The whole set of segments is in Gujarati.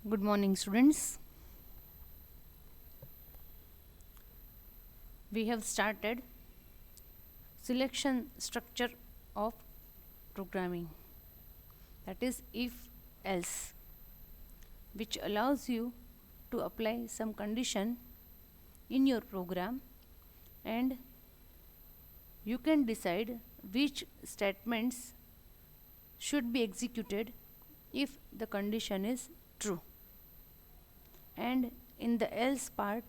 Good morning, students. We have started selection structure of programming, that is if else, which allows you to apply some condition in your program and you can decide which statements should be executed if the condition is true. And in the else part,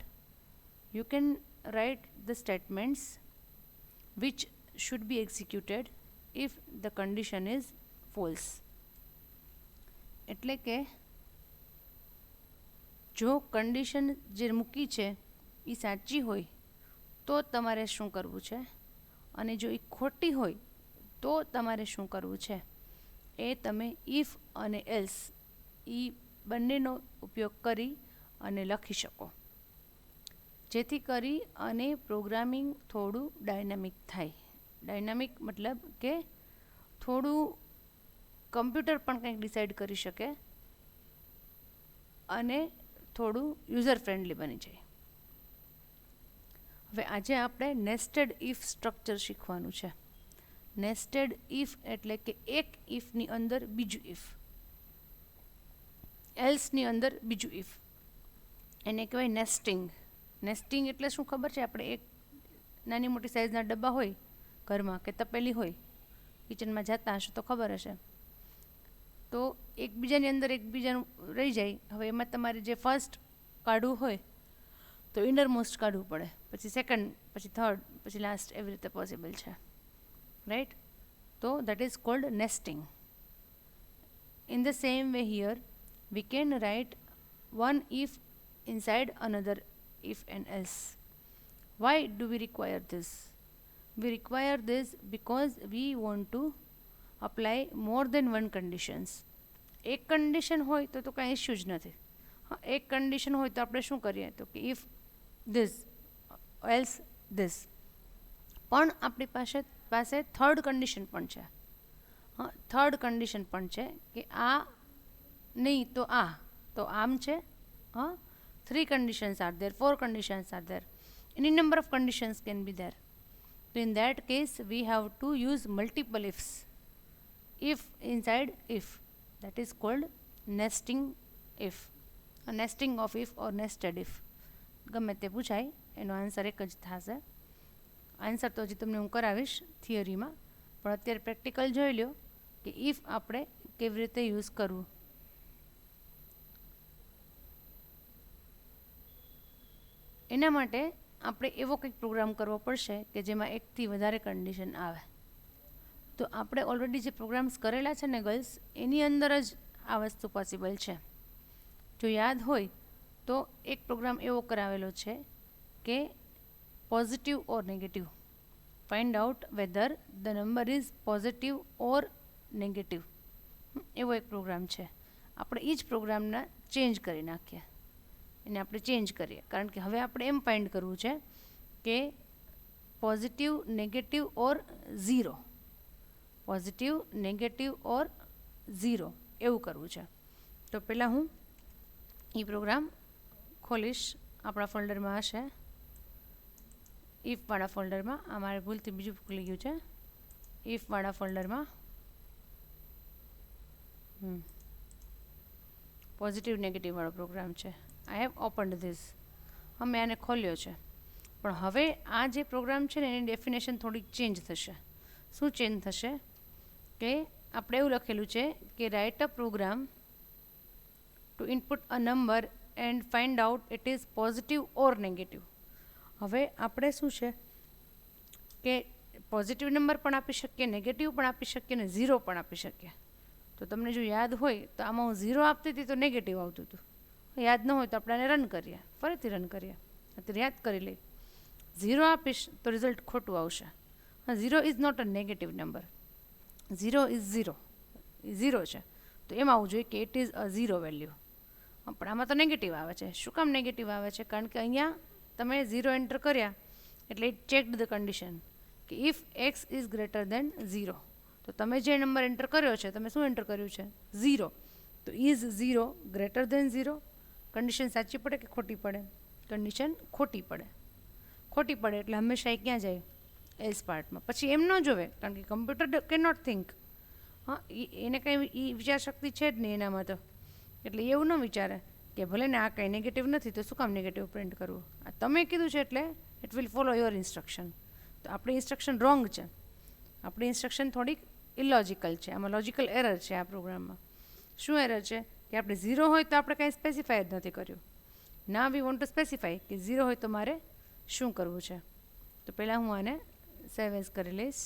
you can write the statements which should be executed if the condition is false. એટલે કે જો કન્ડિશન જે મૂકી છે એ સાચી હોય તો તમારે શું કરવું છે અને જો એ ખોટી હોય તો તમારે શું કરવું છે એ તમે ઇફ અને એલ્સ એ બંનેનો ઉપયોગ કરી અને લખી શકો, જેથી કરી અને પ્રોગ્રામિંગ થોડું ડાયનામિક થાય. ડાયનામિક મતલબ કે થોડું કમ્પ્યુટર પણ કંઈક ડિસાઇડ કરી શકે અને થોડું યુઝર ફ્રેન્ડલી બની જાય. હવે આજે આપણે નેસ્ટેડ ઇફ સ્ટ્રક્ચર શીખવાનું છે. નેસ્ટેડ ઇફ એટલે કે એક ઇફની અંદર બીજું ઇફ, એલ્સની અંદર બીજું ઇફ, એને કહેવાય નેસ્ટિંગ. નેસ્ટિંગ એટલે શું ખબર છે? આપણે એક નાની મોટી સાઇઝના ડબ્બા હોય ઘરમાં કે તપેલી હોય, કિચનમાં જતા હશો તો ખબર હશે, તો એકબીજાની અંદર એકબીજાનું રહી જાય. હવે એમાં તમારે જે ફર્સ્ટ કાઢવું હોય તો ઇનરમોસ્ટ કાઢવું પડે, પછી સેકન્ડ, પછી થર્ડ, પછી લાસ્ટ, એવી રીતે પોસિબલ છે, રાઈટ? તો that is called nesting. In the same way here we can write one if inside another if and else. Why do we require this? We require this because we want to apply more than one conditions. એક કન્ડિશન હોય તો કાંઈ ઇશ્યુ જ નથી. હા, એક કન્ડિશન હોય તો આપણે શું કરીએ તો કે ઇફ ધીસ એલ્સ ધીસ, પણ આપણી પાસે થર્ડ કન્ડિશન પણ છે. હા, થર્ડ કન્ડિશન પણ છે કે આ નહીં તો આ, તો આમ છે. હા, 3 conditions are there, 4 conditions are there, any number of conditions can be there. So in that case we have to use multiple ifs, if inside if, that is called nesting if, a nesting of if or nested if. ગમે તે પૂછાય એનો આન્સર એક જ થશે. આન્સર તો હજી તમને હું કરાવીશ થિયરીમાં, પણ અત્યારે પ્રેક્ટિકલ જોઈ લો કે ઇફ આપણે કેવી રીતે યુઝ કરવું. એના માટે આપણે એવો કંઈક પ્રોગ્રામ કરવો પડશે કે જેમાં એકથી વધારે કન્ડિશન આવે. તો આપણે ઓલરેડી જે પ્રોગ્રામ્સ કરેલા છે ને ગર્લ્સ, એની અંદર જ આ વસ્તુ પોસિબલ છે. જો યાદ હોય તો એક પ્રોગ્રામ એવો કરાવેલો છે કે positive or negative, find out whether the number is positive or negative, એવો એક પ્રોગ્રામ છે. આપણે એ જ પ્રોગ્રામના ચેન્જ કરી નાખીએ, એને આપણે ચેન્જ કરીએ, કારણ કે હવે આપણે એમ ફાઇન્ડ કરવું છે કે પોઝિટિવ, નેગેટિવ ઓર ઝીરો, પોઝિટિવ, નેગેટિવ ઓર ઝીરો, એવું કરવું છે. તો પહેલાં હું એ પ્રોગ્રામ ખોલીશ. આપણા ફોલ્ડરમાં હશે, ઇફવાળા ફોલ્ડરમાં. આ મારે ભૂલથી બીજું ખુલી ગયું છે. ઇફવાળા ફોલ્ડરમાં પોઝિટિવ નેગેટિવવાળો પ્રોગ્રામ છે. I have opened this. મેં આને ખોલ્યો છે, પણ હવે આ જે પ્રોગ્રામ છે ને એની ડેફિનેશન થોડીક ચેન્જ થશે. શું ચેન્જ થશે કે આપણે એવું લખેલું છે કે write a program to input a number and find out it is positive or negative. હવે આપણે શું છે કે પોઝિટિવ નંબર પણ આપી શકીએ, નેગેટિવ પણ આપી શકીએ ને ઝીરો પણ આપી શકીએ. તો તમને જો યાદ હોય તો આમાં હું ઝીરો આપતી હતી તો નેગેટિવ આવતું હતું. યાદ ન હોય તો આપણે આને રન કરીએ, ફરીથી રન કરીએ, અત્યારે યાદ કરી લઈએ. ઝીરો આપીશ તો રિઝલ્ટ ખોટું આવશે. હા, zero is not a negative number, zero is zero, zero છે તો એમ આવવું જોઈએ કે it is a zero value. પણ આમાં તો નેગેટિવ આવે છે. શું કામ નેગેટિવ આવે છે? કારણ કે અહીંયા તમે ઝીરો એન્ટર કર્યા એટલે ઇટ ચેકડ ધ કન્ડિશન કે if X is greater then zero. તો તમે જે નંબર એન્ટર કર્યો છે, તમે શું એન્ટર કર્યું છે? ઝીરો. તો ઇઝ 0 ગ્રેટર દેન 0, કન્ડિશન સાચી પડે કે ખોટી પડે? કન્ડિશન ખોટી પડે. ખોટી પડે એટલે હંમેશા એ ક્યાં જાય? એલ્સ પાર્ટમાં. પછી એમ ન જોવે, કારણ કે કમ્પ્યુટર કેન નોટ થિંક. હા, એને કંઈ એ વિચારશક્તિ છે જ નહીં એનામાં તો. એટલે એવું ન વિચારે કે ભલે ને આ કંઈ નેગેટિવ નથી તો શું કામ નેગેટિવ પ્રિન્ટ કરવું. આ તમે કીધું છે એટલે it will follow your instruction. તો આપણી ઇન્સ્ટ્રક્શન રોંગ છે. આપણી ઇન્સ્ટ્રક્શન થોડીક ઇલોજિકલ છે. આમાં લોજિકલ એરર છે આ પ્રોગ્રામમાં. શું એરર છે? કે આપણે 0 હોય તો આપણે કાંઈ સ્પેસિફાય જ નથી કર્યું. ના વી વોન્ટ ટુ સ્પેસિફાય કે 0 હોય તો મારે શું કરવું છે. તો પહેલાં હું આને સેવ એઝ કરી લઈશ.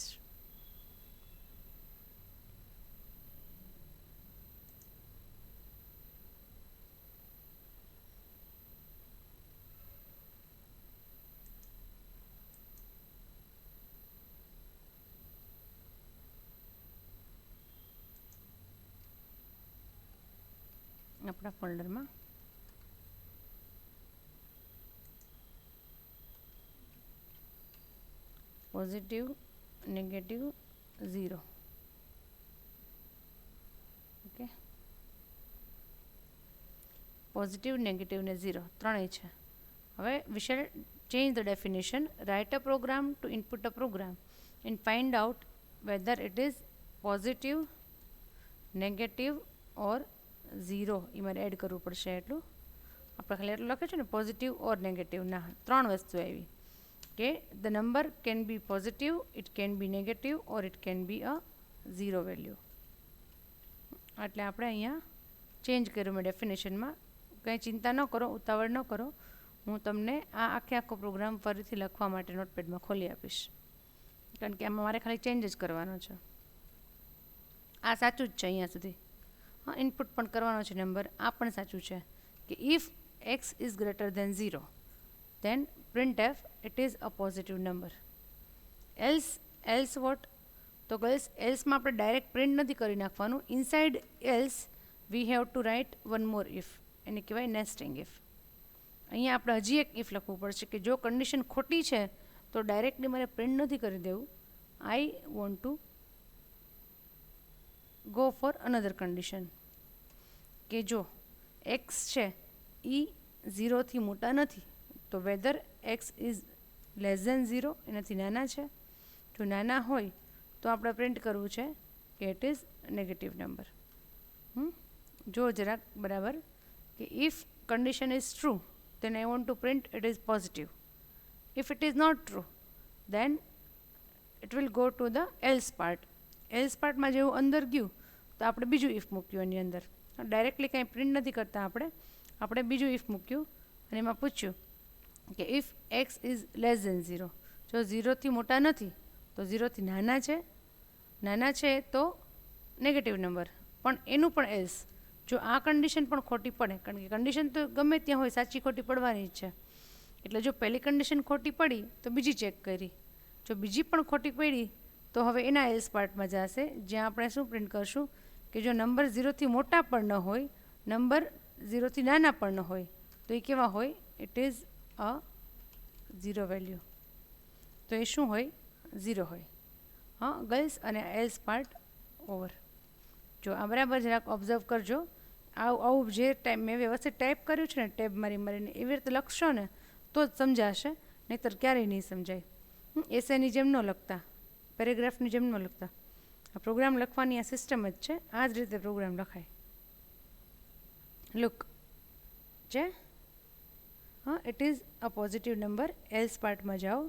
આપણા ફોલ્ડરમાં positive, negative, 0. Okay, positive, negative ને 0 ત્રણેય છે. હવે we shall change the definition, write a program to input a program and find out whether it is positive, negative or 0. એ મારે એડ કરવું પડશે. એટલું આપણે ખાલી એટલું લખ્યું છે ને, પોઝિટિવ ઓર નેગેટિવ. ના, ત્રણ વસ્તુ આવી કે the number can B positive, it can be negative or it can be a 0 value. એટલે આપણે અહીંયા ચેન્જ કર્યું મેં ડેફિનેશનમાં. કંઈ ચિંતા ન કરો, ઉતાવળ ન કરો. હું તમને આ આખો પ્રોગ્રામ ફરીથી લખવા માટે નોટપેડમાં ખોલી આપીશ, કારણ કે આમાં મારે ખાલી ચેન્જ જ કરવાનો છે. આ સાચું જ છે અહીંયા સુધી. હા, ઇનપુટ પણ કરવાનો છે નંબર. આ પણ સાચું છે કે if X is greater then 0 then printf it is a positive number. else what? તો ગર્લ્સ, એલ્સમાં આપણે ડાયરેક્ટ પ્રિન્ટ નથી કરી નાખવાનું. Inside else we have to write one more if. એને કહેવાય નેસ્ટિંગ ઇફ. અહીંયા આપણે હજી એક ઇફ લખવું પડશે કે જો કન્ડિશન ખોટી છે તો ડાયરેક્ટલી મારે પ્રિન્ટ નથી કરી દેવું. I want to go for another condition કે જો એક્સ છે એ 0થી મોટા નથી તો whether X is less than 0, એનાથી નાના છે. જો નાના હોય તો આપણે પ્રિન્ટ કરવું છે કે ઇટ ઇઝ નેગેટિવ નંબર. જો જરાક બરાબર કે if condition is true then I want to print it is positive. If it is not true then it will go to the else part. else પાર્ટમાં જેવું અંદર ગયું તો આપણે બીજું ઇફ મૂક્યું એની અંદર. ડાયરેક્ટલી કાંઈ પ્રિન્ટ નથી કરતા આપણે બીજું ઇફ મૂક્યું અને એમાં પૂછ્યું કે if X is less than 0. જો 0થી મોટા નથી તો 0થી નાના છે તો નેગેટિવ નંબર. પણ એનું પણ એલ્સ. જો આ કન્ડિશન પણ ખોટી પડે, કારણ કે કન્ડિશન તો ગમે ત્યાં હોય સાચી ખોટી પડવાની જ છે. એટલે જો પહેલી કન્ડિશન ખોટી પડી તો બીજી ચેક કરી. જો બીજી પણ ખોટી પડી તો હવે એના એલ્સ પાર્ટમાં જશે, જ્યાં આપણે શું પ્રિન્ટ કરશું કે જો નંબર 0થી મોટા પણ ન હોય, નંબર 0થી નાના પણ ન હોય તો એ કેવા હોય? It is a 0 value. તો એ શું હોય? 0 હોય. હા ગર્લ્સ, અને એલ્સ પાર્ટ ઓવર. જો આ બરાબર જરાક ઓબ્ઝર્વ કરજો. આવું જે ટાઈપ મેં વ્યવસ્થિત ટાઈપ કર્યું છે ને, ટેબ મારીને એવી રીતે લખશો ને તો જ સમજાશે, નહીંતર ક્યારેય નહીં સમજાય. એસેની જેમ ન લખતા, પેરેગ્રાફની જેમ ન લખતા. આ પ્રોગ્રામ લખવાની આ સિસ્ટમ જ છે. આ જ રીતે પ્રોગ્રામ લખાય. લુક છે. હા, it is a positive number. Else પાર્ટમાં જાઓ,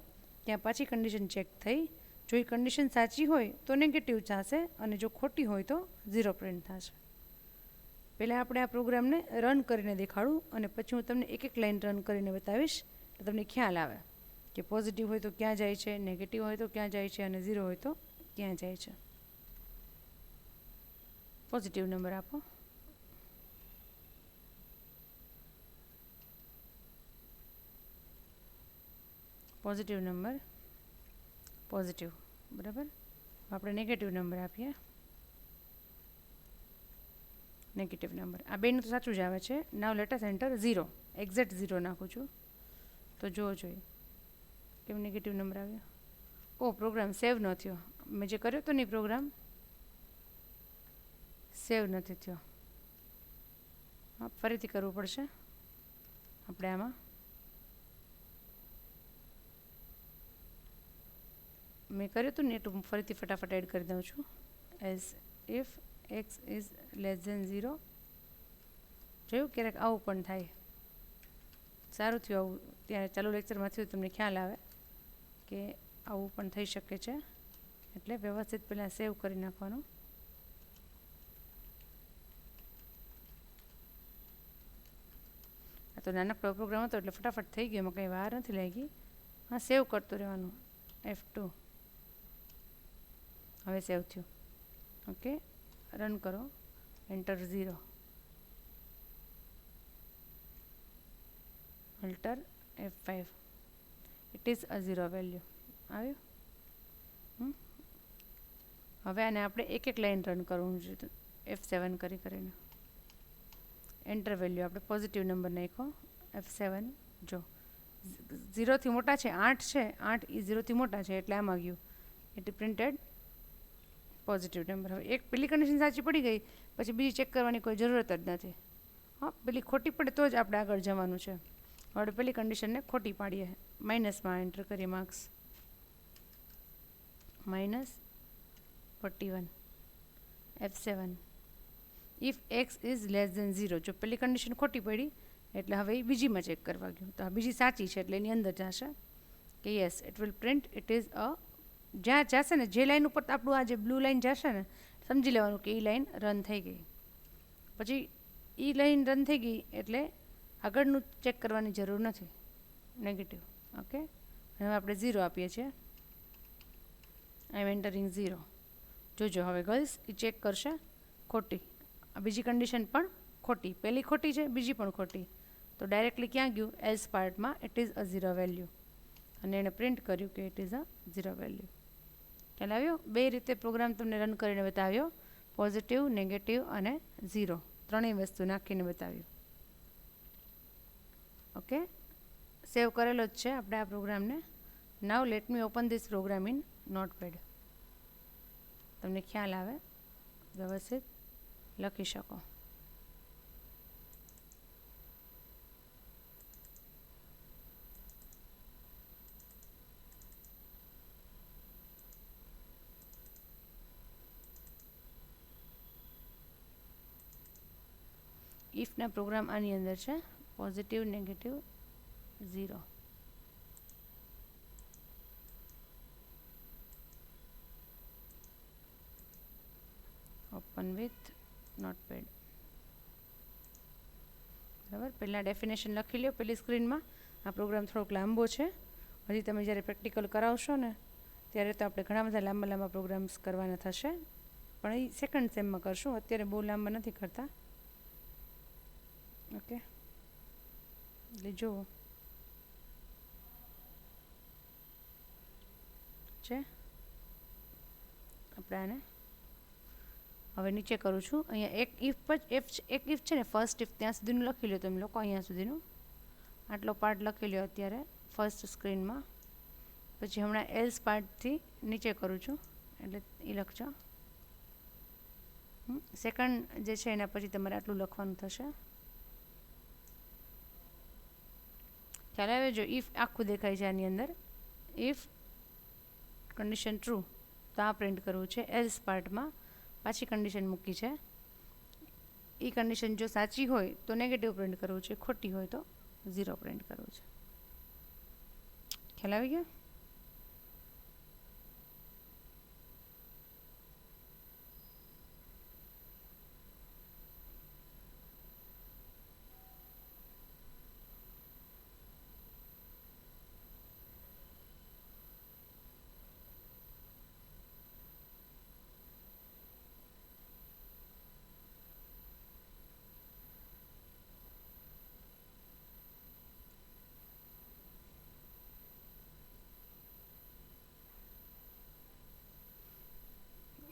ત્યાં પાછી કન્ડિશન ચેક થઈ. જો એ કન્ડિશન સાચી હોય તો નેગેટિવ થશે અને જો ખોટી હોય તો 0 પ્રિન્ટ થશે. પહેલાં આપણે આ પ્રોગ્રામને રન કરીને દેખાડું અને પછી હું તમને એક લાઈન રન કરીને બતાવીશ તો તમને ખ્યાલ આવે કે પોઝિટિવ હોય તો ક્યાં જાય છે, નેગેટિવ હોય તો ક્યાં જાય છે અને 0 હોય તો ક્યાં જાય છે. પોઝિટિવ નંબર આપો. પોઝિટિવ નંબર, પોઝિટિવ, બરાબર. આપણે નેગેટિવ નંબર આપીએ. Negative number. આ બેનું તો સાચું જ આવે છે. નાવ લેટ અસ એન્ટર 0. એક્ઝેક્ટ 0 નાખું છું તો જોવો જોઈએ કેમ નેગેટિવ નંબર આવ્યો. ઓ, પ્રોગ્રામ સેવ ન થયો. મેં જે કર્યો હતો ને પ્રોગ્રામ સેવ નથી થયો. હા, ફરીથી કરવું પડશે આપણે આમાં. મેં કર્યું હતું ને એટલું ફરીથી ફટાફટ એડ કરી દઉં છું. As if X is less than 0. જોયું, ક્યારેક આવું પણ થાય. સારું થયું આવું, ત્યારે ચાલુ લેક્ચરમાં થયું, તમને ખ્યાલ આવે કે આવું પણ થઈ શકે છે. એટલે વ્યવસ્થિત પહેલાં સેવ કરી નાખવાનું. આ તો નાનકડો પ્રોગ્રામ હતો એટલે ફટાફટ થઈ ગયો, એમાં કંઈ વાર નથી લાગી. હા, સેવ કરતું રહેવાનું. F2. હવે સેવ થયું. ઓકે, રન કરો. Enter 0. Alter F5. It is a 0 value. આવ્યું? હવે આને આપણે એક એક લાઈન રન કરવું છે. F7 કરીને એન્ટર વેલ્યુ આપણે પોઝિટિવ નંબર નાખ્યો. F7. જો 0થી મોટા છે, 8 છે, 8 એ 0થી મોટા છે એટલે આમાં ગયું. It printed positive number. હવે એક પેલી કન્ડિશન સાચી પડી ગઈ પછી બીજી ચેક કરવાની કોઈ જરૂરત જ નથી. હા, પેલી ખોટી પડે તો જ આપણે આગળ જવાનું છે. આપણે પેલી કન્ડિશનને ખોટી પાડીએ. માઇનસમાં એન્ટર કરીએ marks. -41. F7. If X is less than 0. જો પેલી કન્ડિશન ખોટી પડી એટલે હવે એ બીજીમાં ચેક કરવા ગયું. તો આ બીજી સાચી છે એટલે એની અંદર જશે કે yes it will print it is અ. જ્યાં જશે ને જે લાઈન ઉપર આપણું આ જે બ્લુ લાઈન જશે ને, સમજી લેવાનું કે એ લાઈન રન થઈ ગઈ. પછી એ લાઈન રન થઈ ગઈ એટલે આગળનું ચેક કરવાની જરૂર નથી. નેગેટિવ. ઓકે, હવે આપણે 0 આપીએ છીએ. આઈ એમ એન્ટરિંગ 0. જોજો હવે ગર્લ્સ એ ચેક કરશે ખોટી. આ બીજી કન્ડિશન પણ ખોટી. પહેલી ખોટી છે, બીજી પણ ખોટી. તો ડાયરેક્ટલી ક્યાં ગયું? એલ્સ પાર્ટમાં. It is a 0 value. અને એણે પ્રિન્ટ કર્યું કે ઇટ ઇઝ અ 0 વેલ્યુ. ખ્યાલ આવ્યો? બે રીતે પ્રોગ્રામ તમને રન કરીને બતાવ્યો. પોઝિટિવ, નેગેટિવ અને 0 ત્રણેય વસ્તુ નાખીને બતાવ્યું. ઓકે, સેવ કરેલો જ છે આપણે આ પ્રોગ્રામને. Now let me open this program in Notepad. તમને ખ્યાલ આવે, વ્યવસ્થિત લખી શકો. ઇફના પ્રોગ્રામ આની અંદર છે. Positive, negative, 0. Open with Notepad. બરાબર, પહેલાં ડેફિનેશન લખી લો પેલી સ્ક્રીનમાં. આ પ્રોગ્રામ થોડોક લાંબો છે. હજી તમે જ્યારે પ્રેક્ટિકલ કરાવશો ને ત્યારે તો આપણે ઘણા બધા લાંબા લાંબા પ્રોગ્રામ્સ કરવાના થશે, પણ એ સેકન્ડ સેમમાં કરશું. અત્યારે બહુ લાંબા નથી કરતા. ઓકે, એટલે જુઓ છે આપણે આને હવે નીચે કરું છું. અહીંયા એક ઇફ છે ને, ફર્સ્ટ ઇફ ત્યાં સુધીનું લખી લો તમે લોકો. અહીંયા સુધીનું આટલો પાર્ટ લખી લો અત્યારે ફર્સ્ટ સ્ક્રીનમાં. પછી હમણાં એલ્સ પાર્ટથી નીચે કરું છું એટલે એ લખજો. સેકન્ડ જે છે એના પછી તમારે આટલું લખવાનું થશે. ખ્યાલ આવે? જો ઇફ આખું દેખાય છે આની અંદર. ઇફ કન્ડિશન ટ્રુ તો આ પ્રિન્ટ કરવું છે. એલ્સ પાર્ટમાં પાછી કન્ડિશન મૂકી છે. એ કન્ડિશન જો સાચી હોય તો નેગેટિવ પ્રિન્ટ કરવું છે, ખોટી હોય તો 0 પ્રિન્ટ કરવું છે. ખ્યાલ આવી ગયો?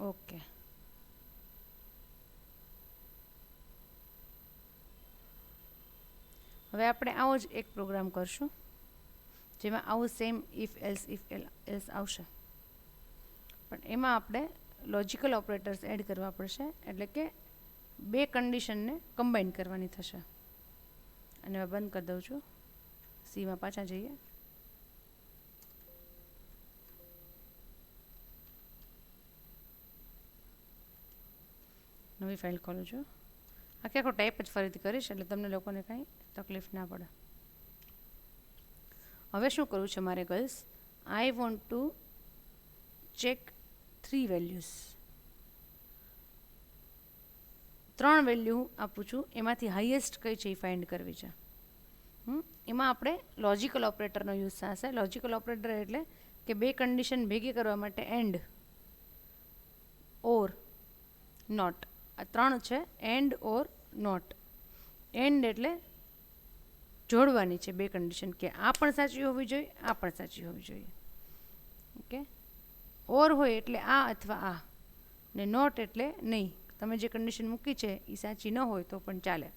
ઓકે, હવે આપણે આવો જ એક પ્રોગ્રામ કરશું જેમાં આવું સેમ ઇફ એલ્સ આવશે, પણ એમાં આપણે લોજિકલ ઓપરેટર્સ એડ કરવા પડશે. એટલે કે બે કન્ડિશનને કમ્બાઈન કરવાની થશે. અને હવે બંધ કરી દઉં છું. સીમાં પાછા જઈએ. નવી ફાઇલ ખોલું છું. આખો ટાઈપ જ ફરીથી કરીશ એટલે તમને લોકોને કાંઈ તકલીફ ના પડે. હવે શું કરવું છે મારે girls? I want to check 3 values. 3 value આપું છું, એમાંથી હાઈએસ્ટ કઈ છે એ ફાઇન્ડ કરવી છે. એમાં આપણે લોજિકલ ઓપરેટરનો યુઝ થશે. લોજિકલ ઓપરેટર એટલે કે બે કન્ડિશન ભેગી કરવા માટે એન્ડ, ઓર, નોટ. આ 3 છે, એન્ડ, ઓર, નોટ. એન્ડ એટલે જોડવાની છે બે કન્ડિશન, કે આ પણ સાચી હોવી જોઈએ, આ પણ સાચી હોવી જોઈએ. ઓકે. ઓર હોય એટલે આ અથવા આ, ને નોટ એટલે નહીં. તમે જે કન્ડિશન મૂકી છે એ સાચી ન હોય તો પણ ચાલે.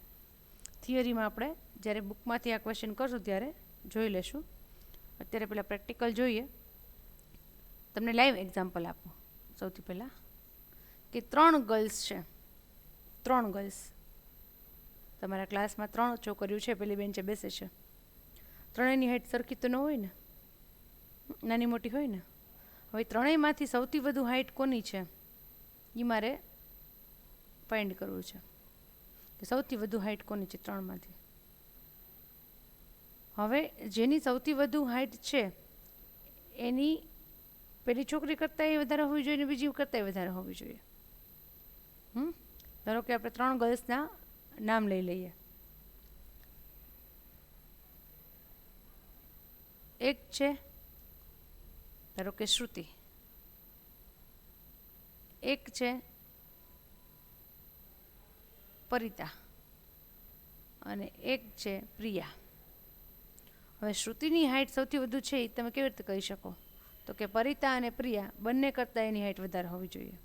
થિયરીમાં આપણે જ્યારે બુકમાંથી આ ક્વેશ્ચન કરશું ત્યારે જોઈ લેશું. અત્યારે પહેલાં પ્રેક્ટિકલ જોઈએ. તમને લાઈવ એક્ઝામ્પલ આપો સૌથી પહેલાં, કે 3 ગર્લ્સ છે. 3 ગર્લ્સ તમારા ક્લાસમાં 3 છોકરીઓ છે, પેલી બેન્ચે બેસે છે. ત્રણેયની હાઈટ સરખી તો ન હોય ને, નાની મોટી હોય ને. હવે ત્રણેયમાંથી સૌથી વધુ હાઈટ કોની છે એ મારે ફાઇન્ડ કરવું છે, કે સૌથી વધુ હાઈટ કોની છે 3માંથી. હવે જેની સૌથી વધુ હાઈટ છે એની પેલી છોકરી કરતાં વધારે હોવી જોઈએ ને બીજી કરતાં વધારે હોવી જોઈએ. ધારો કે આપણે 3 ગર્લ્સના નામ લઈ લઈએ. એક છે ધારો કે શ્રુતિ, એક છે પરિતા અને એક છે પ્રિયા. હવે શ્રુતિની હાઈટ સૌથી વધુ છે એ તમે કેવી રીતે કહી શકો? તો કે પરિતા અને પ્રિયા બંને કરતાં એની હાઈટ વધારે હોવી જોઈએ.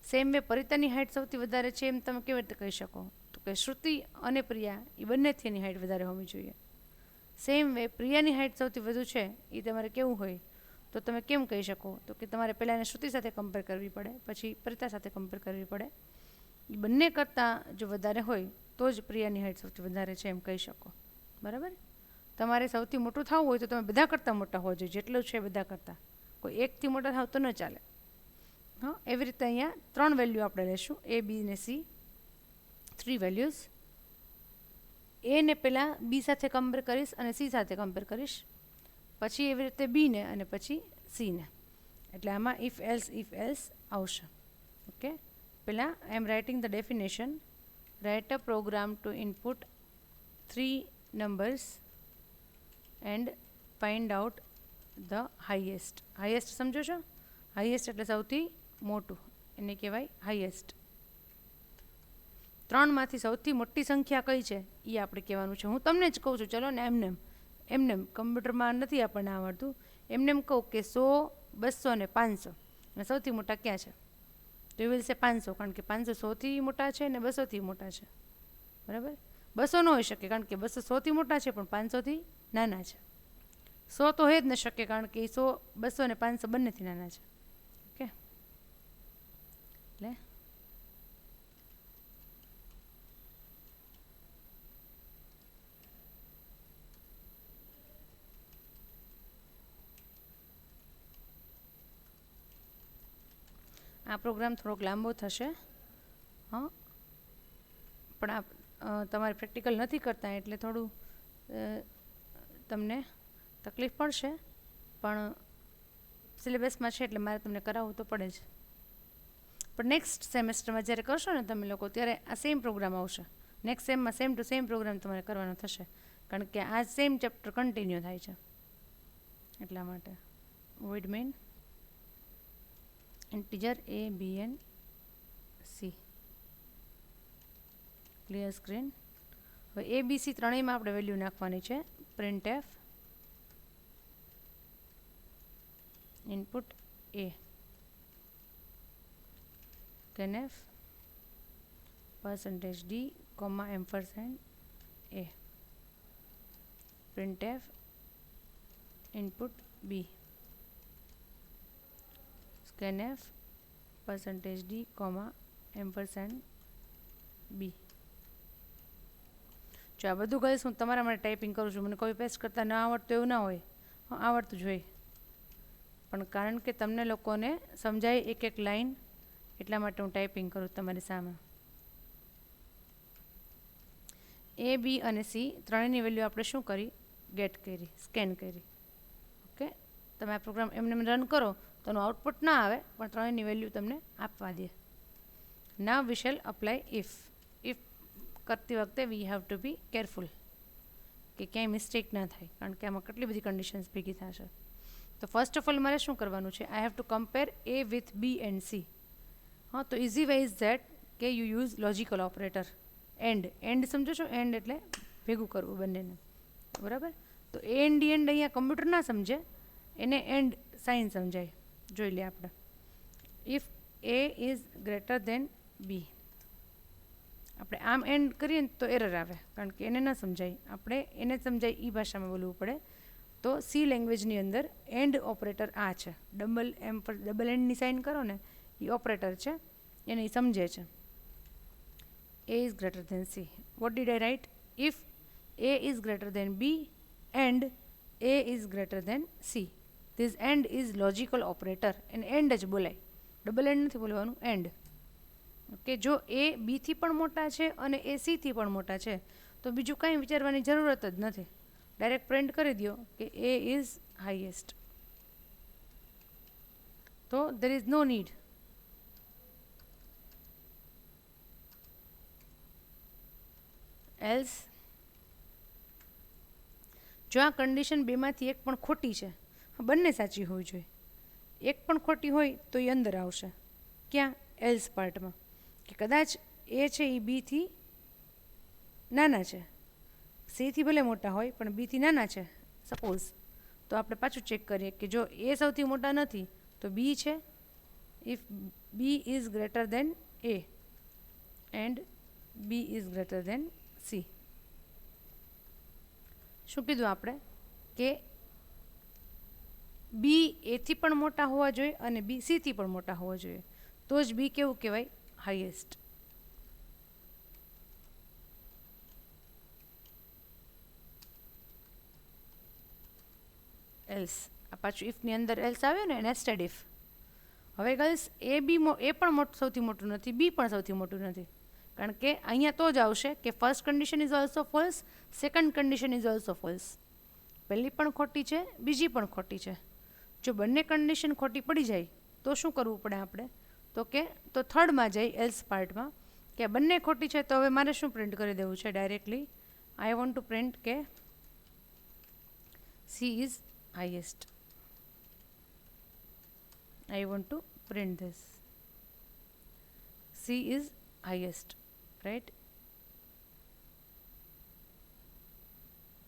સેમ વે પરિતાની હાઈટ સૌથી વધારે છે એમ તમે કેવી રીતે કહી શકો? તો કે શ્રુતિ અને પ્રિયા એ બંનેથી એની હાઈટ વધારે હોવી જોઈએ. સેમ વે પ્રિયાની હાઈટ સૌથી વધુ છે એ તમારે કેવું હોય તો તમે કેમ કહી શકો? તો કે તમારે પહેલાં એને શ્રુતિ સાથે કમ્પેર કરવી પડે, પછી પરિતા સાથે કમ્પેર કરવી પડે. એ બંને કરતાં જો વધારે હોય તો જ પ્રિયાની હાઈટ સૌથી વધારે છે એમ કહી શકો. બરાબર? તમારે સૌથી મોટું થવું હોય તો તમે બધા કરતાં મોટા હોવા જોઈએ, જેટલું છે બધા કરતાં. કોઈ એકથી મોટા થાવ તો ન ચાલે. હા, એવી રીતે અહીંયા 3 વેલ્યુ આપણે લેશું, એ, બી ને સી. 3 વેલ્યુઝ. એને પહેલાં બી સાથે કમ્પેર કરીશ અને સી સાથે કમ્પેર કરીશ, પછી એવી રીતે બીને અને પછી સીને. એટલે આમાં ઇફ એલ્સ આવશે. ઓકે. પહેલાં I am writing the definition. Write a program to input 3 numbers and find out the highest. Highest સમજો છો? હાઈએસ્ટ એટલે સૌથી મોટું, એને કહેવાય હાઈએસ્ટ. 3માંથી સૌથી મોટી સંખ્યા કઈ છે એ આપણે કહેવાનું છે. હું તમને જ કહું છું, ચલો ને એમનેમ કમ્પ્યુટરમાં નથી આપણને આવડતું. એમનેમ કહું કે 100, 200 ને 500 અને સૌથી મોટા ક્યાં છે? તો એ વિલ સે 500, કારણ કે 500 100થી મોટા છે ને 200થી મોટા છે. બરાબર? 200 ન હોઈ શકે કારણ કે 200 100થી મોટા છે પણ 500થી નાના છે. 100 તો હે જ ન શકે કારણ કે 100, 200 ને 500 બંનેથી નાના છે. ઓકે. એટલે આ પ્રોગ્રામ થોડોક લાંબો થશે. હા, પણ તમારે પ્રેક્ટિકલ નથી કરતા એટલે થોડું તમને તકલીફ પડશે, પણ સિલેબસમાં છે એટલે મારે તમને કરાવવું તો પડે જ. પણ નેક્સ્ટ સેમેસ્ટરમાં જ્યારે કરશો ને તમે લોકો ત્યારે આ સેમ પ્રોગ્રામ આવશે. નેક્સ્ટ સેમમાં સેમ ટુ સેમ પ્રોગ્રામ તમારે કરવાનો થશે, કારણ કે આ સેમ ચેપ્ટર કન્ટિન્યુ થાય છે એટલા માટે. Void main integer a, b and c. Clear screen. હવે a, b, c ત્રણેયમાં આપણે વેલ્યુ નાખવાની છે. Print F input a, scanf %d, ampersand a. printf input b, scanf %d, ampersand બી. જો આ બધું ગર્લ્સ હું તમારા માટે ટાઈપિંગ કરું છું, મને કોપી પેસ્ટ કરતાં ના આવડતું એવું ના હોય, આવડતું જ હોય, પણ કારણ કે તમને લોકોને સમજાય એક એક લાઈન એટલા માટે હું ટાઈપિંગ કરું તમારી સામે. એ બી અને સી ત્રણેયની વેલ્યુ આપણે શું કરી, ગેટ કરી, સ્કેન કરી. ઓકે, તમે આ પ્રોગ્રામ એમને રન કરો તો એનું આઉટપુટ ના આવે, પણ ત્રણેયની વેલ્યુ તમને આપવા દે. Now we shall apply if. If કરતી વખતે we have to be careful કે ક્યાંય મિસ્ટેક ના થાય, કારણ કે આમાં કેટલી બધી કન્ડિશન્સ ભેગી થશે. તો ફર્સ્ટ ઓફ ઓલ મારે શું કરવાનું છે, I have to compare A with B and C. હા, તો ઇઝી વે ઇઝ ધેટ કે you use logical operator. And સમજો છો, એન્ડ એટલે ભેગું કરવું બંનેને, બરાબર. તો એન્ડ અહીંયા કમ્પ્યુટર ના સમજે, એને એન્ડ સાઇન સમજાય. જોઈ લે આપણે, if a is greater than b. આપણે આમ એન્ડ કરીએ ને તો એરર આવે, કારણ કે એને ન સમજાય, આપણે એને સમજાય એ ભાષામાં બોલવું પડે. તો સી લેંગ્વેજની અંદર એન્ડ ઓપરેટર આ છે, ડબલ એન્ડની સાઇન કરો ને એ ઓપરેટર છે, એને એ સમજે છે. A is greater than C. What did I write? If A is greater than B and A is greater than C. This AND is logical operator and AND જ બોલાય, ડબલ એન્ડ નથી બોલવાનું, એન્ડ. ઓકે, જો એ બીથી પણ મોટા છે અને એ સીથી પણ મોટા છે તો બીજું કાંઈ વિચારવાની જરૂરત જ નથી, ડાયરેક્ટ પ્રિન્ટ કરી દો કે એ ઇઝ હાઈએસ્ટ. તો there is no need. Else જો આ કન્ડિશન બેમાંથી એક પણ ખોટી છે, બંને સાચી હોવી જોઈએ, એક પણ ખોટી હોય તો એ અંદર આવશે. ક્યાં? એલ્સ પાર્ટમાં, કે કદાચ એ છે એ બીથી નાના છે, સીથી ભલે મોટા હોય પણ બીથી નાના છે સપોઝ, તો આપણે પાછું ચેક કરીએ કે જો એ સૌથી મોટા નથી તો બી છે. If B is greater than A and B is greater than C. શું કીધું આપણે કે બી એથી પણ મોટા હોવા જોઈએ અને બી સીથી પણ મોટા હોવા જોઈએ, તો જ બી કેવું કહેવાય, હાઈએસ્ટ. એલ્સ આ પાછું ઇફની અંદર એલ્સ આવ્યો ને, નેસ્ટેડ ઇફ. હવે ગર્લ્સ એ પણ સૌથી મોટું નથી, બી પણ સૌથી મોટું નથી, કારણ કે અહીંયા તો જ આવશે કે first condition is also false, second condition is also false. પહેલી પણ ખોટી છે, બીજી પણ ખોટી છે. જો બંને કન્ડિશન ખોટી પડી જાય તો શું કરવું પડે આપણે, તો થર્ડમાં જઈ એલ્સ પાર્ટમાં કે બંને ખોટી છે, તો હવે મારે શું પ્રિન્ટ કરી દેવું છે directly, I want to print કે C is highest. I want to print this. C is highest, right?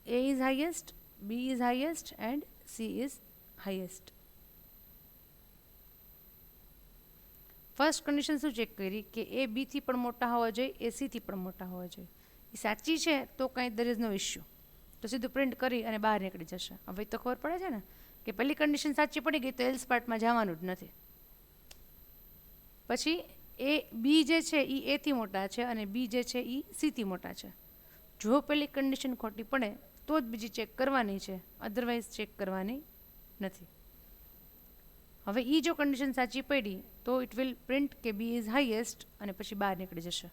A is highest, B is highest and C is highest. First condition શું ચેક કરી કે એ બીથી પણ મોટા હોવા જોઈએ, એ સીથી પણ મોટા હોવા જોઈએ. એ સાચી છે તો કાંઈ there is no issue, તો સીધું પ્રિન્ટ કરી અને બહાર નીકળી જશે. હવે તો ખબર પડે છે ને કે પહેલી કન્ડિશન સાચી પડી ગઈ તો એલ્સ પાર્ટમાં જવાનું જ નથી. પછી એ બી જે છે એ એથી મોટા છે અને બી જે છે એ સીથી મોટા છે. જો પહેલી કન્ડિશન ખોટી પડે તો જ બીજી ચેક કરવાની છે, અધરવાઇઝ ચેક કરવાની નથી. હવે એ જો કન્ડિશન સાચી પડી તો ઇટ વિલ પ્રિન્ટ કે બી ઇઝ હાઈએસ્ટ અને પછી બહાર નીકળી જશે.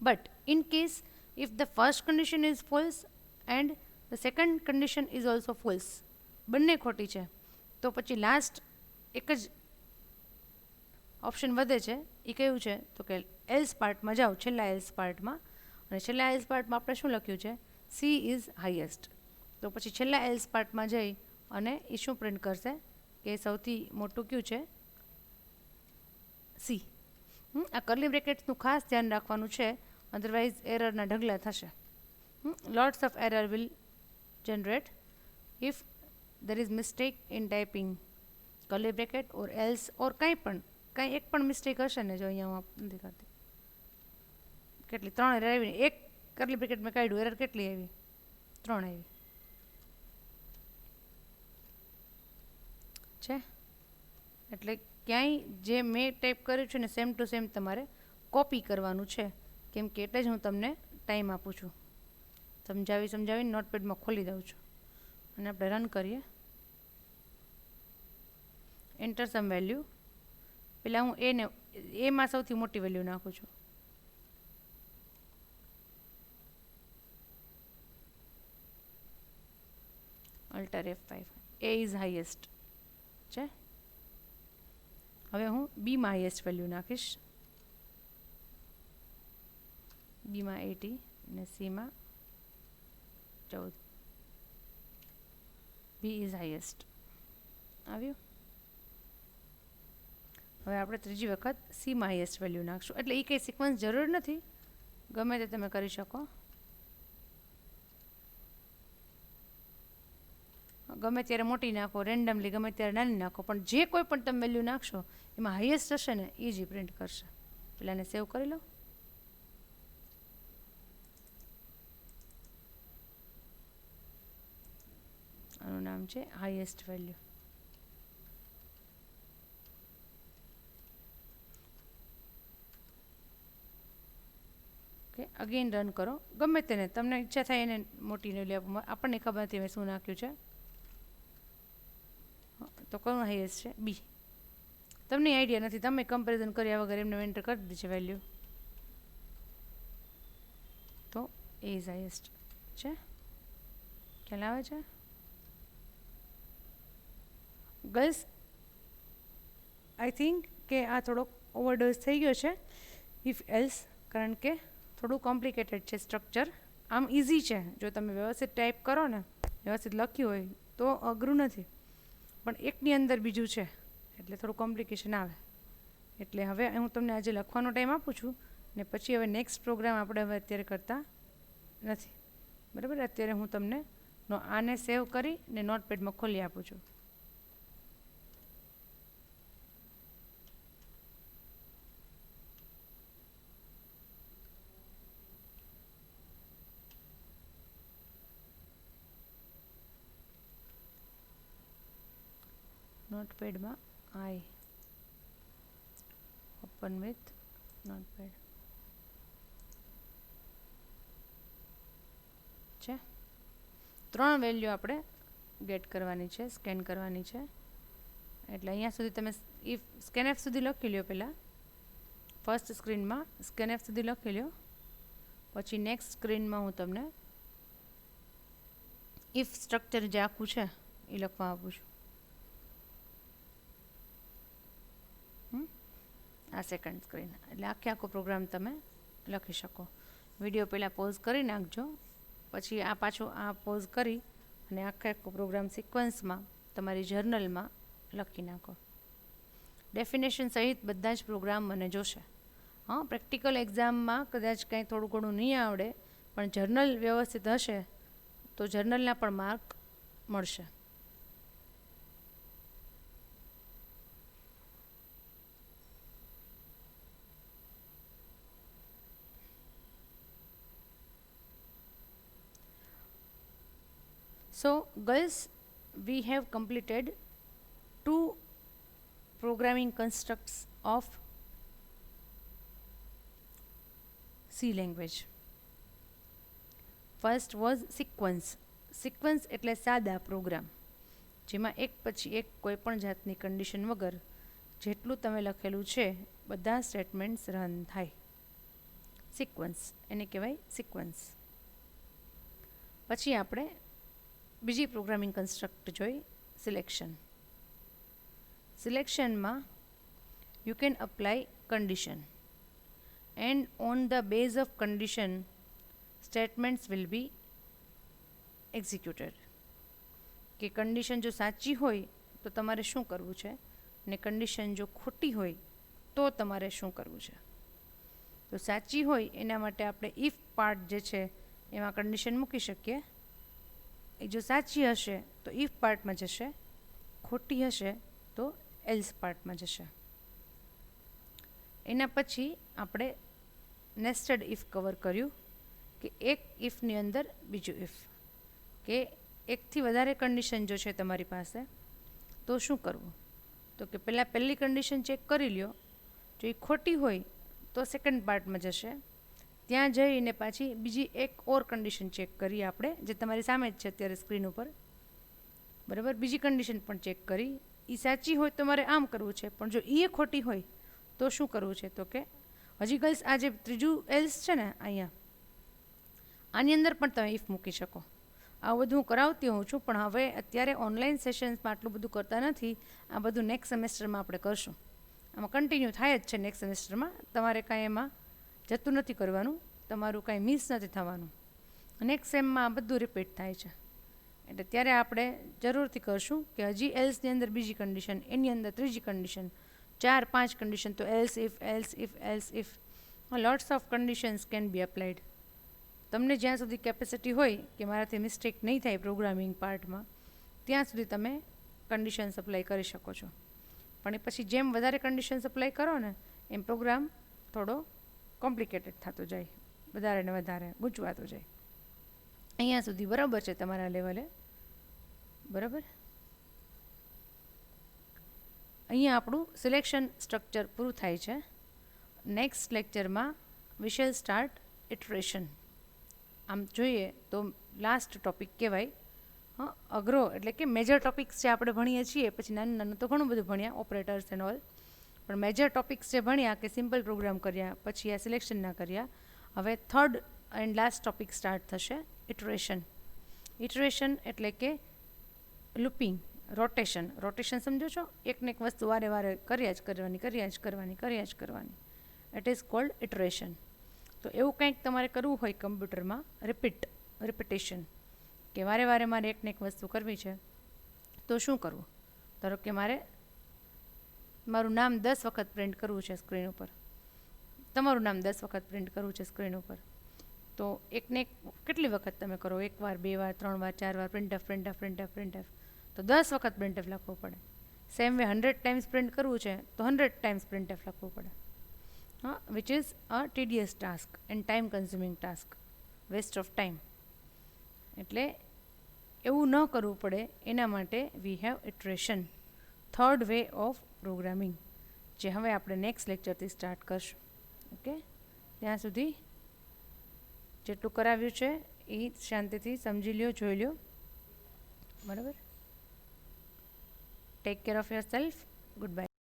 But in case if the first condition is false and the second condition is also false, બંને ખોટી છે, તો પછી લાસ્ટ એક જ ઓપ્શન વધે છે. એ કયું છે તો કે એલ્સ પાર્ટમાં જાઓ, છેલ્લા એલ્સ પાર્ટમાં, અને છેલ્લા એલ્સ પાર્ટમાં આપણે શું લખ્યું છે, સી ઇઝ હાઈએસ્ટ. તો પછી છેલ્લા એલ્સ પાર્ટમાં જઈ અને એ શું પ્રિન્ટ કરશે કે સૌથી મોટું કયું છે, સી. આ કર્લી બ્રેકેટ્સનું ખાસ ધ્યાન રાખવાનું છે, અધરવાઇઝ એરરના ઢગલા થશે. Lots of error will generate if there is mistake in typing curly bracket or else or કાંઈ એક પણ મિસ્ટેક હશે ને, જો અહીંયા હું નથી કરતી, કેટલી 3 એરર આવી, એક કર્લી બ્રેકેટમાં કાઢ્યું, એરર કેટલી આવી, 3 આવી છે. એટલે ક્યાંય જે મેં ટાઈપ કર્યું છે ને સેમ ટુ સેમ તમારે કોપી કરવાનું છે, કેમ કે એટલે જ હું તમને ટાઈમ આપું છું. સમજાવીને નોટપેડમાં ખોલી દઉં છું અને આપણે રન કરીએ. એન્ટર સમ વેલ્યુ. પહેલાં હું એમાં સૌથી મોટી વેલ્યુ નાખું છું. Alter F5. A is highest છે. હવે હું બીમાં હાઈએસ્ટ વેલ્યુ નાખીશ. બીમાં 80 અને સીમાં 14. બી ઇઝ હાઈએસ્ટ આવ્યું. હવે આપણે ત્રીજી વખત સીમાં હાઈએસ્ટ વેલ્યુ નાખશું. એટલે એ કંઈ સિક્વન્સ જરૂર નથી, ગમે તે તમે કરી શકો. ગમે ત્યારે મોટી નાખો, રેન્ડમલી ગમે ત્યારે નાની નાખો, પણ જે કોઈ પણ તમે વેલ્યુ નાખશો એમાં હાઈએસ્ટ હશે ને એ જ પ્રિન્ટ કરશે. પહેલાંને સેવ કરી લો. આનું નામ છે highest value. Okay, again run કરો. ગમે તેને તમને ઈચ્છા થાય એને મોટી વેલ્યુ આપો. આપણને ખબર નથી મેં શું નાખ્યું છે, તો કોનું હાઈએસ્ટ છે? બી. તમને આઈડિયા નથી, તમે કમ્પેરિઝન કર્યા વગર એમને એન્ટર કરી દીધી છે વેલ્યુ, તો એ ઇઝ હાઈએસ્ટ છે. ખ્યાલ આવે છે ગર્લ્સ? આઈ થિંક કે આ થોડોક ઓવરડોઝ થઈ ગયો છે ઇફ એલ્સ, કારણ કે થોડું કોમ્પ્લિકેટેડ છે સ્ટ્રક્ચર. આમ ઇઝી છે જો તમે વ્યવસ્થિત ટાઈપ કરો ને, વ્યવસ્થિત લખ્યું હોય તો અઘરું નથી, પણ એકની અંદર બીજું છે એટલે થોડું કોમ્પ્લિકેશન આવે. એટલે હવે હું તમને આજે લખવાનો ટાઈમ આપું છું ને પછી હવે નેક્સ્ટ પ્રોગ્રામ આપણે હવે અત્યારે કરતા નથી, બરાબર? અત્યારે હું તમને આને સેવ કરી ને નોટપેડમાં ખોલી આપું છું. નોટપેડમાં આઈ ઓપન વિથ નોટપેડ છે. 3 વેલ્યુ આપણે ગેટ કરવાની છે, સ્કેન કરવાની છે. એટલે અહીંયા સુધી તમે ઇફ સ્કેનએફ સુધી લખી લો. પહેલાં ફર્સ્ટ સ્ક્રીનમાં સ્કેનએફ સુધી લખી લો, પછી નેક્સ્ટ સ્ક્રીનમાં હું તમને ઇફ સ્ટ્રક્ચર જે આખું છે એ લખવા આપું છું. આ સેકન્ડ સ્ક્રીન એટલે આખો પ્રોગ્રામ તમે લખી શકો. વિડીયો પહેલાં પોઝ કરી નાખજો, પછી આ પાછું આ પોઝ કરી અને આખો પ્રોગ્રામ સિક્વન્સમાં તમારી જર્નલમાં લખી નાખો. ડેફિનેશન સહિત બધા જ પ્રોગ્રામ મને જોશે. હા, પ્રેક્ટિકલ એક્ઝામમાં કદાચ કંઈ થોડું ઘણું નહીં આવડે, પણ જર્નલ વ્યવસ્થિત હશે તો જર્નલના પણ માર્ક મળશે. So girls, we have completed 2 programming constructs of C language. First was sequence. Sequence એટલે સાદા પ્રોગ્રામ જેમાં એક પછી એક કોઈ પણ જાતની કન્ડિશન વગર જેટલું તમે લખેલું છે બધા સ્ટેટમેન્ટ્સ રન થાય. સિક્વન્સ એને કહેવાય સિક્વન્સ. પછી આપણે બીજી પ્રોગ્રામિંગ કન્સ્ટ્રક્ટ જોઈ, સિલેક્શન. સિલેક્શનમાં you can apply condition and on the base of condition statements will be executed. કે કન્ડિશન જો સાચી હોય તો તમારે શું કરવું છે ને કન્ડિશન જો ખોટી હોય તો તમારે શું કરવું છે. તો સાચી હોય એના માટે આપણે ઇફ પાર્ટ જે છે એમાં કન્ડિશન મૂકી શકીએ. એ જો સાચી હશે તો ઇફ પાર્ટમાં જશે, ખોટી હશે તો એલ્સ પાર્ટમાં જશે. એના પછી આપણે નેસ્ટેડ ઇફ કવર કર્યું કે એક ઇફની અંદર બીજું ઇફ, કે એકથી વધારે કન્ડિશન જો છે તમારી પાસે તો શું કરવું. તો કે પહેલી કન્ડિશન ચેક કરી લ્યો, જો એ ખોટી હોય તો સેકન્ડ પાર્ટમાં જશે, ત્યાં જઈને પાછી બીજી એક ઓર કન્ડિશન ચેક કરીએ આપણે, જે તમારી સામે જ છે અત્યારે સ્ક્રીન ઉપર, બરાબર. બીજી કન્ડિશન પણ ચેક કરી, એ સાચી હોય તો મારે આમ કરવું છે, પણ જો એ ખોટી હોય તો શું કરવું છે, તો કે હજી ગર્લ્સ આ જે ત્રીજું એલ્સ છે ને અહીંયા, આની અંદર પણ તમે ઇફ મૂકી શકો. આ બધું હું કરાવતી હોઉં છું, પણ હવે અત્યારે ઓનલાઈન સેશન્સમાં આટલું બધું કરતા નથી. આ બધું નેક્સ્ટ સેમેસ્ટરમાં આપણે કરશું. આમાં કન્ટિન્યુ થાય જ છે નેક્સ્ટ સેમેસ્ટરમાં. તમારે કાંઈ એમાં જતું નથી કરવાનું, તમારું કાંઈ મિસ નથી થવાનું. નેક્સ્ટ સેમમાં આ બધું રિપીટ થાય છે, એટલે ત્યારે આપણે જરૂરથી કરશું કે હજી એલ્સની અંદર બીજી કન્ડિશન, એની અંદર ત્રીજી કન્ડિશન, 4-5 કન્ડિશન, તો else if lots of conditions can be applied. તમને જ્યાં સુધી કેપેસિટી હોય કે મારાથી મિસ્ટેક નહીં થાય પ્રોગ્રામિંગ પાર્ટમાં, ત્યાં સુધી તમે કન્ડિશન્સ અપ્લાય કરી શકો છો. પણ એ પછી જેમ વધારે કન્ડિશન્સ અપ્લાય કરો ને, એમ પ્રોગ્રામ થોડો કોમ્પ્લિકેટેડ થતો જાય, વધારે ને વધારે ગૂંચવાતો જાય. અહીંયા સુધી બરાબર છે તમારા લેવલે, બરાબર. અહીંયા આપણું સિલેક્શન સ્ટ્રક્ચર પૂરું થાય છે. નેક્સ્ટ લેક્ચરમાં વી શેલ સ્ટાર્ટ ઇટરેશન. આમ જોઈએ તો લાસ્ટ ટોપિક કહેવાય. અઘરો એટલે કે મેજર ટોપિક્સ જે આપણે ભણીએ છીએ, પછી નાનું નાનું તો ઘણું બધું ભણ્યા, ઓપરેટર્સ એન્ડ ઓલ, પણ મેજર ટોપિક્સ જે ભણ્યા કે સિમ્પલ પ્રોગ્રામ કર્યા, પછી આ સિલેક્શનના કર્યા, હવે third and last topic start થશે, ઇટરેશન. ઇટરેશન એટલે કે લૂપિંગ, રોટેશન. રોટેશન સમજો છો? એકને એક વસ્તુ વારે વારે કર્યા જ કરવાની. It is called iteration. તો એવું કંઈક તમારે કરવું હોય કમ્પ્યુટરમાં, રિપિટેશન, કે વારે વારે મારે એકને એક વસ્તુ કરવી છે, તો શું કરવું? ધારો કે મારે મારું નામ 10 વખત પ્રિન્ટ કરવું છે સ્ક્રીન ઉપર, તમારું નામ 10 વખત પ્રિન્ટ કરવું છે સ્ક્રીન ઉપર, તો એકને એક કેટલી વખત તમે કરો? 1 વાર, 2 વાર, 3 વાર, 4 વાર, પ્રિન્ટ એફ, તો 10 વખત પ્રિન્ટ એફ લખવું પડે. સેમ વે 100 ટાઈમ્સ પ્રિન્ટ કરવું છે તો 100 ટાઈમ્સ પ્રિન્ટ એફ લખવું પડે. Which is a tedious task and time consuming task, waste of time. એટલે એવું ન કરવું પડે એના માટે we have iteration, third way of programming, જે હવે આપણે નેક્સ્ટ લેક્ચરથી સ્ટાર્ટ કરશું. ઓકે, ત્યાં સુધી જેટલું કરાવ્યું છે એ શાંતિથી સમજી લ્યો, જોઈ લ્યો, બરાબર. Take care of your self. Good bye.